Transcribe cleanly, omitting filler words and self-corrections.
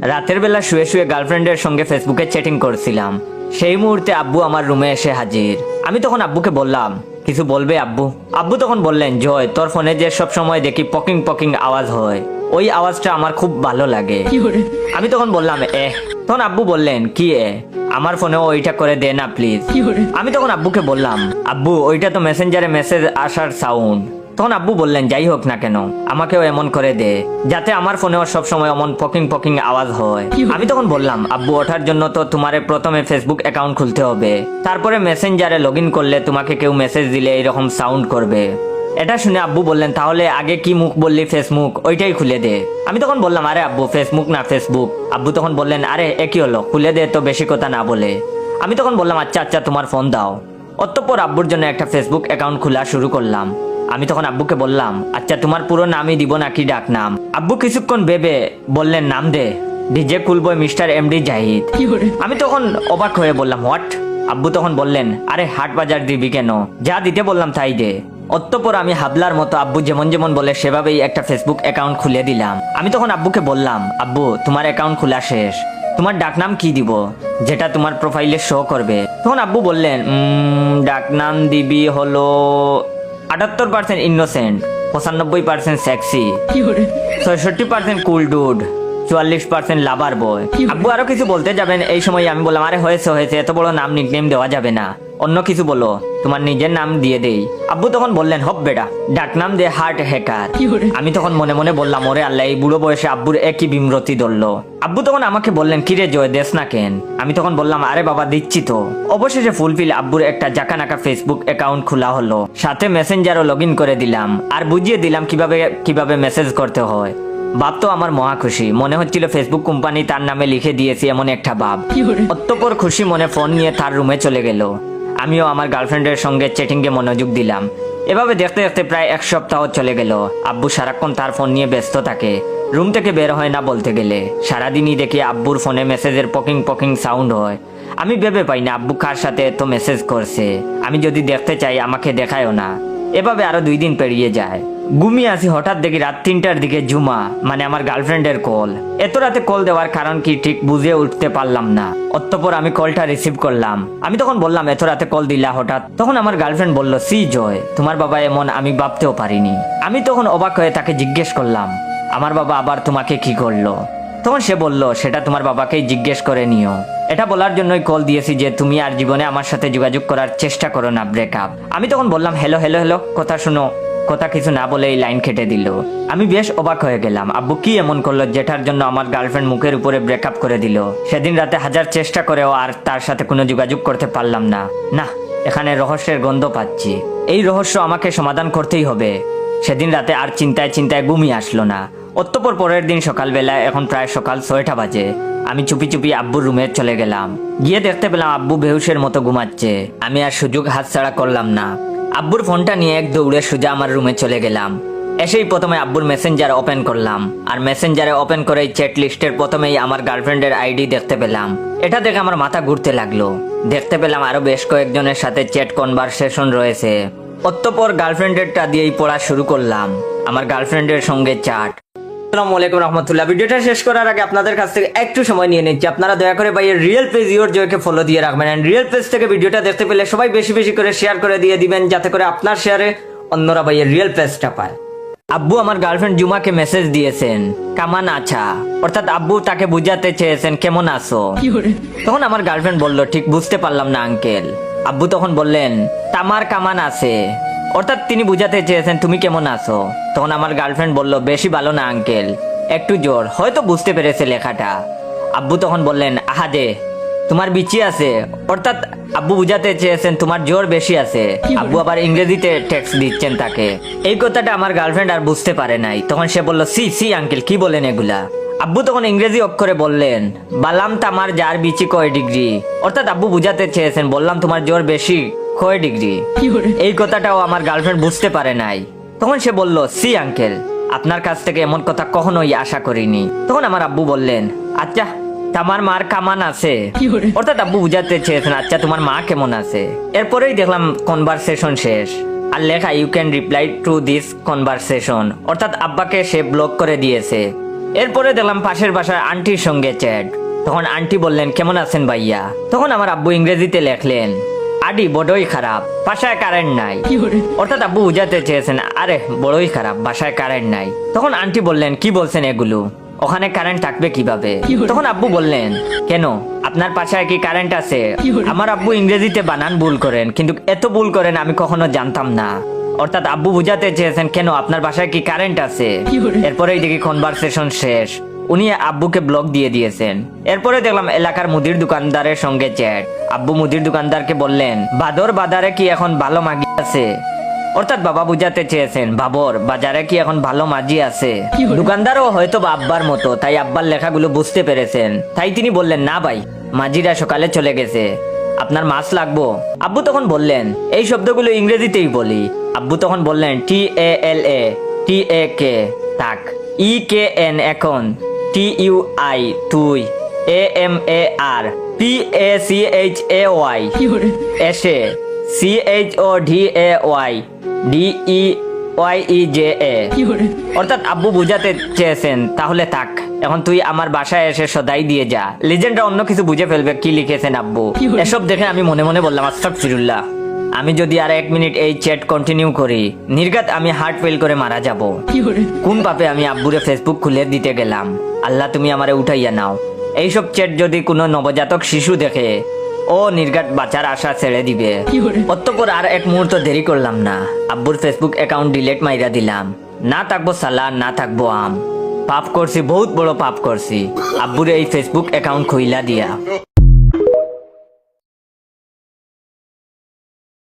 রাতের বেলা শুয়ে শুয়ে গার্লফ্রেন্ডের সঙ্গে ফেসবুকে চ্যাটিং করছিলাম। সেই মুহূর্তে আব্বু আমার রুমে এসে হাজির। আমি তখন আব্বুকে বললাম, কিছু বলবে আব্বু? আব্বু তখন বললেন, জয়, তোর ফোনে যে সব সময় দেখি পকিং পকিং আওয়াজ হয়, ওই আওয়াজটা আমার খুব ভালো লাগে। আমি তখন বললাম, তখন আব্বু বললেন, কি আমার ফোনেও ওইটা করে দে না প্লিজ। আমি তখন আব্বুকে বললাম, আব্বু ওইটা তো মেসেঞ্জারে মেসেজ আসার সাউন্ড। তখন আব্বু বললেন, যাই হোক না কেন, আমাকেও এমন করে দে যাতে আমার ফোনেও সব সময় এমন পকিং পকিং আওয়াজ হয়। আমি তখন বললাম, আব্বু ওঠার জন্য তো তোমারে প্রথমে ফেসবুক অ্যাকাউন্ট খুলতে হবে, তারপরে মেসেঞ্জারে লগ ইন করলে তোমাকে কেউ মেসেজ দিলে এইরকম সাউন্ড করবে। এটা শুনে আব্বু বললেন, তাহলে আগে কি মুখ বললি, ফেসবুক, ওইটাই খুলে দে। আমি তখন বললাম, আরে আব্বু ফেসবুক না ফেসবুক। আব্বু তখন বললেন, আরে একই হলো, খুলে দে তো বেশি কথা না বলে। আমি তখন বললাম, আচ্ছা আচ্ছা তোমার ফোন দাও। অতঃপর আব্বুর জন্য একটা ফেসবুক অ্যাকাউন্ট খোলা শুরু করলাম। আমি তখন আব্বুকে বললাম, আচ্ছা তোমার পুরো নামই দিব নাকি ডাক নাম? আব্বু কিছুক্ষণ ভেবে বললেন, নাম দে, ডিজে কুলবয় মিস্টার এমডি জাহিদ। আমি তখন অবাক হয়ে বললাম, হোয়াট? আব্বু তখন বললেন, আরে হাট বাজার দিবি কেন, যা দিতে বললাম তাই দে। অতঃপর আমি হাবলার মতো আব্বু যেমন যেমন বলে সেভাবেই একটা ফেসবুক অ্যাকাউন্ট খুলে দিলাম। আমি তখন আব্বুকে বললাম, আব্বু তোমার অ্যাকাউন্ট খোলা শেষ, তোমার ডাকনাম কি দিব যেটা তোমার প্রোফাইলে শো করবে? তখন আব্বু বললেন, ডাকনাম দিবি হলো 78% ইনোসেন্ট, 95% সেক্সি, 66% কুল ডুড, 44% লাভার বয়। আব্বু আরো কিছু বলতে যাবেন, এই সময় আমি বললাম, আরে হয়েছে হয়েছে, এত বড় নাম নিকনেম দেওয়া যাবে না, অন্য কিছু বলো, তোমার নিজের নাম দিয়ে দেই। আব্বু তখন বললেন, হপ বেটা, ডাকনাম দে হার্ট হ্যাকার। আমি তখন মনে মনে বললাম, ওরে আল্লাহ, এই বুড়ো বয়সে আব্বুর একই বিমরতি ধরলো। আব্বু তখন আমাকে বললেন, কিরে জয়, দেশ না কেন? আমি তখন বললাম, আরে বাবা দিচ্ছি তো। অবশেষে ফুলফিল আব্বুর একটা জাকানাকা ফেসবুক অ্যাকাউন্ট খোলা হলো, সাথে মেসেঞ্জারও লগ ইন করে দিলাম, আর বুঝিয়ে দিলাম কিভাবে কিভাবে মেসেজ করতে হয়। বাপ তো আমার মহা খুশি, মনে হচ্ছিল ফেসবুক কোম্পানি তার নামে লিখে দিয়েছি এমন একটা বাপ। অতঃপর খুশি মনে ফোন নিয়ে তার রুমে চলে গেল। আমিও আমার গার্লফ্রেন্ডের সঙ্গে চ্যাটিংয়ে মনোযোগ দিলাম। এভাবে দেখতে দেখতে প্রায় এক সপ্তাহ চলে গেল। আব্বু সারাক্ষণ তার ফোন নিয়ে ব্যস্ত থাকে, রুম থেকে বের হয় না বলতে গেলে। সারাদিনই দেখি আব্বুর ফোনে মেসেজের পকিং পকিং সাউন্ড হয়। আমি ভেবে পাই না আব্বু কার সাথে এত মেসেজ করছে, আমি যদি দেখতে চাই আমাকে দেখায়ও না। এভাবে আরো 2 দিন পেরিয়ে যায়। ঘুমিয়ে আসি, হঠাৎ দেখি রাত 3টার দিকে জুমা মানে আমার গার্লফ্রেন্ডের কল। এত রাতে কল দেওয়ার কারণ কি ঠিক বুঝে উঠতে পারলাম না। অতঃপর আমি কলটা রিসিভ করলাম। আমি তখন বললাম, এত রাতে কল দিলা হঠাৎ? তখন আমার গার্লফ্রেন্ড বলল, সি জয়, তোমার বাবা এমন আমি ভাবতেও পারিনি। আমি তখন অবাক হয়ে তাকে জিজ্ঞেস করলাম, আমার বাবা আবার তোমাকে কি করলো? তখন সে বলল, সেটা তোমার বাবাকেই জিজ্ঞেস করে নিও। এটা বলার জন্যই কল দিয়েছি যে তুমি আর জীবনে আমার সাথে যোগাযোগ করার চেষ্টা করো না, ব্রেকআপ। আমি তখন বললাম, হ্যালো হ্যালো হ্যালো, কথা শুনো। কথা কিছু না বলে এই লাইন কেটে দিল। আমি বেশ অবাক হয়ে গেলাম, আব্বু কি এমন করলো যেটার জন্য আমার গার্লফ্রেন্ড মুখের উপরে ব্রেকআপ করে দিল? সেদিন রাতে 1000 চেষ্টা করেও আর তার সাথে কোনো যোগাযোগ করতে পারলাম না। না, এখানে রহস্যের গন্ধ পাচ্ছি। এই রহস্য আমাকে সমাধান করতেই হবে। সেদিন রাতে আর চিন্তায় চিন্তায় ঘুমিয়ে আসলো না। অতঃপর পরের দিন সকালবেলা, এখন প্রায় সকাল 6টা বাজে, আমি চুপি চুপি আব্বুর রুমে চলে গেলাম। গিয়ে দেখতে পেলাম আব্বু বেহুশের মতো ঘুমাচ্ছে। আমি আর সুযোগ হাতছাড়া করলাম না, আব্বুর ফোনটা নিয়ে এক দৌড়ে সোজা আমার রুমে চলে গেলাম। এসেই প্রথমে আব্বুর মেসেঞ্জার ওপেন করলাম, আর মেসেঞ্জারে ওপেন করেই চ্যাট লিস্টের প্রথমেই আমার গার্লফ্রেন্ডের আইডি দেখতে পেলাম। এটা দেখে আমার মাথা ঘুরতে লাগলো। দেখতে পেলাম আরো বেশ কয়েকজনের সাথে চ্যাট কনভারসেশন রয়েছে। অতঃপর গার্লফ্রেন্ডেরটা দিয়েই পড়া শুরু করলাম, আমার গার্লফ্রেন্ডের সঙ্গে চ্যাট। আসসালামু আলাইকুম রহমতুল্লাহ। ভিডিওটা শেষ করার আগে আপনাদের কাছ থেকে একটু সময় নিয়ে নিচ্ছি, আপনারা দয়া করে ভাইয়ের রিয়েল পেজ ইওর জয়কে ফলো দিয়ে রাখবেন। এন্ড রিয়েল পেজ থেকে ভিডিওটা দেখতে পেলে সবাই বেশি বেশি করে শেয়ার করে দিয়ে দিবেন, যাতে করে আপনার শেয়ারে অন্যরা ভাইয়ের রিয়েল পেজটা পায়। আব্বু আমার গার্লফ্রেন্ড জুমাকে মেসেজ দিয়েছেন, কামান আছা, অর্থাৎ আব্বু তাকে বুঝাতে চেয়েছেন কেমন আছো। তখন আমার গার্লফ্রেন্ড বলল, ঠিক বুঝতে পারলাম না আঙ্কেল। আব্বু তখন বললেন, তামার কামান আছে, অর্থাৎ তিনি বুঝাতে চেয়েছেন তুমি কেমন আছো। তখন আমার গার্লফ্রেন্ড বলল, বেশি ভালো না আঙ্কেল, একটু জোর, হয়তো বুঝতে পেরেছে লেখাটা। আব্বু তখন বললেন, আহা দে, তোমার বিচি আছে, অর্থাৎ আব্বু বুঝাতে চেয়েছেন তোমার জোর বেশি আছে। আব্বু আবার ইংরেজিতে টেক্সট দিচ্ছেন তাকে। এই কথাটা আমার গার্লফ্রেন্ড আর বুঝতে পারে নাই। তখন সে বলল, সি সি আঙ্কেল, কি বলেন এগুলা? আব্বু তখন ইংরেজি অক্ষরে বললেন, বালাম তামার যার বিচি কয় ডিগ্রি, অর্থাৎ আব্বু বুঝাতে চেয়েছেন বললাম তোমার জোর বেশি কয় ডিগ্রি। এই কথাটাও আমার গার্লফ্রেন্ড বুঝতে পারে নাই। তখন সে বলল, সি আঙ্কেল, আপনার কাছ থেকে এমন কথা কখনোই আশা করিনি। তখন আমার আব্বু বললেন, আচ্ছা তোমার মার কামান আছে, অর্থাৎ আব্বু বুঝাতে চেয়েছেন আচ্ছা তোমার মা কেমন আছে। এরপরেই দেখলাম কনভারসেশন শেষ, আর লেখা you can reply to this conversation, অর্থাৎ আব্বাকে সে ব্লক করে দিয়েছে। এরপরে দেখলাম পাশের বাসার আন্টির সঙ্গে চ্যাট। তখন আন্টি বললেন কেমন আছেন ভাইয়া। তখন আমার আব্বু ইংরেজিতে লেখলেন আডি বড়ই খারাপ, বাসায় কারেন্ট নাই। অর্থাৎ আব্বু বুঝাতে চেয়েছেন আরে বড়ই খারাপ, বাসায় কারেন্ট নাই। তখন আন্টি বললেন কি বলছেন এগুলো, ওখানে কারেন্ট থাকবে কিভাবে। তখন আব্বু বললেন কেন আপনার বাসায় কি কারেন্ট আছে। আমার আব্বু ইংরেজিতে বানান ভুল করেন, কিন্তু এত ভুল করেন আমি কখনো জানতাম না। অর্থাৎ আব্বু বুঝাতে চেয়েছেন কেন আপনার বাসায় কি কারেন্ট আছে। এরপরেই দেখি কনভারসেশন শেষ, উনি আব্বুকে ব্লক দিয়ে দিয়েছেন। এরপরে দেখলাম এলাকার মুদির দোকানদারের সঙ্গে চ্যাট। আব্বু মুদির দোকানদারকে বললেন বাদর বাজারে কি এখন ভালো মাগি আছে। অর্থাৎ বাবা বুঝাতে চেয়েছেন বাবর বাজারে কি এখন ভালো মাঝি আছে। দোকানদারও হয়তো আব্বার মতো, তাই আব্বার লেখাগুলো বুঝতে পেরেছেন। তাই তিনি বললেন না ভাই, মাঝিরা সকালে চলে গেছে, আপনার মাছ লাগবো। আব্বু তখন বললেন এই শব্দগুলো ইংরেজিতেই বলি। আব্বু তখন বললেন TALA TAK তাক, EKN এখন, TUI তুই, AMAR PACHAY এসে, CHODAY DEYEJA। অর্থাৎ আব্বু বুঝাতে চেয়েছেন তাহলে থাক, এখন তুই আমার বাসায় এসে সদাই দিয়ে যা। লিজেন্ডরা অন্য কিছু বুঝে ফেলবে কি লিখেছেন আব্বু। এসব দেখে আমি মনে মনে বললাম আস্তাগফিরুল্লাহ, আমি যদি আর 1 মিনিট এই চ্যাট কন্টিনিউ করি নির্ঘাত আমি হার্ট ফেল করে মারা যাব। কোন পাপে আমি আব্বুরে ফেসবুক খুলে দিতে গেলাম, আল্লাহ তুমি আমারে উঠাইয়া নাও। এইসব চ্যাট যদি কোনো নবজাতক শিশু দেখে ও নির্ঘাত বাঁচার আশা ছেড়ে দিবে। অতঃপর আর 1 মুহূর্ত দেরি করলাম না, আব্বুর ফেসবুক অ্যাকাউন্ট ডিলিট মাইরা দিলাম। না থাকবো সালাদ, না থাকবো আম। পাপ করছি, বহুত বড় পাপ করছি আব্বুর এই ফেসবুক অ্যাকাউন্ট খুইলা দিয়া।